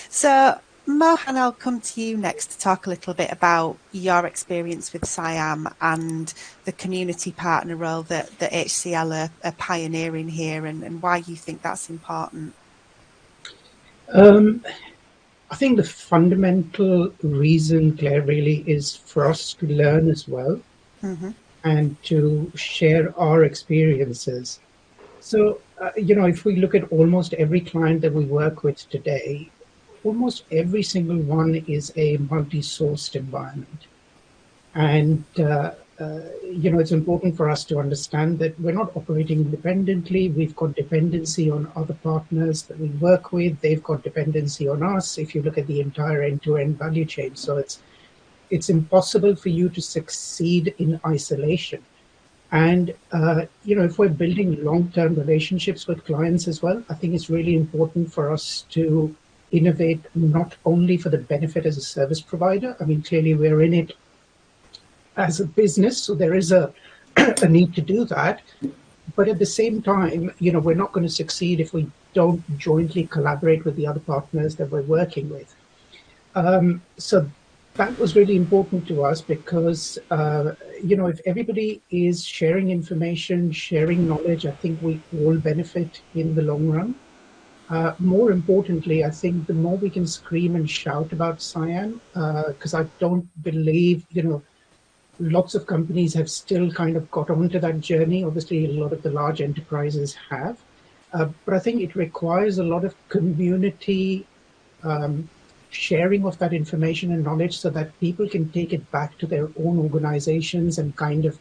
So, Mohan, I'll come to you next to talk a little bit about your experience with SIAM and the community partner role that HCL are pioneering here, and why you think that's important. Um, I think the fundamental reason, Claire, really is for us to learn as well Mm-hmm. and to share our experiences. So, if we look at almost every client that we work with today, almost every single one is a multi-sourced environment. And, it's important for us to understand that we're not operating independently. We've got dependency on other partners that we work with. They've got dependency on us. If you look at the entire end-to-end value chain, so it's impossible for you to succeed in isolation. And if we're building long-term relationships with clients as well, I think it's really important for us to innovate not only for the benefit as a service provider. I mean, clearly we're in it as a business, so there is a need to do that. But at the same time, we're not going to succeed if we don't jointly collaborate with the other partners that we're working with. So that was really important to us because, if everybody is sharing information, sharing knowledge, I think we all benefit in the long run. More importantly, I think the more we can scream and shout about Cyan, because I don't believe, lots of companies have still kind of got onto that journey. Obviously, a lot of the large enterprises have. But I think it requires a lot of community um, sharing of that information and knowledge so that people can take it back to their own organizations and kind of,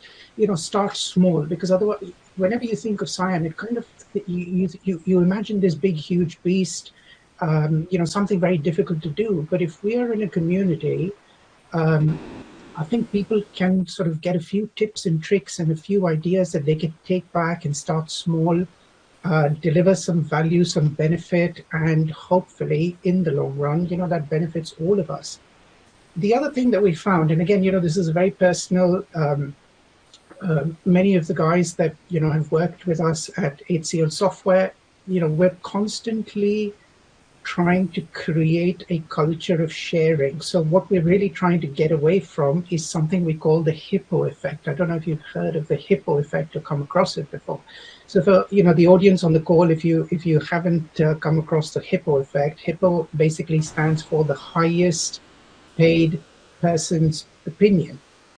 start small. Because otherwise, whenever you think of Cyan, it kind of, you imagine this big, huge beast, something very difficult to do. But if we are in a community, um, I think people can sort of get a few tips and tricks and a few ideas that they can take back and start small, deliver some value, some benefit, and hopefully in the long run, that benefits all of us. The other thing that we found, and again, this is a very personal, many of the guys that, have worked with us at HCL Software, we're constantly trying to create a culture of sharing. So what we're really trying to get away from is something we call the hippo effect. I don't know if you've heard of the hippo effect or come across it before. So for the audience on the call, if you haven't come across the hippo effect, hippo basically stands for the highest paid person's opinion.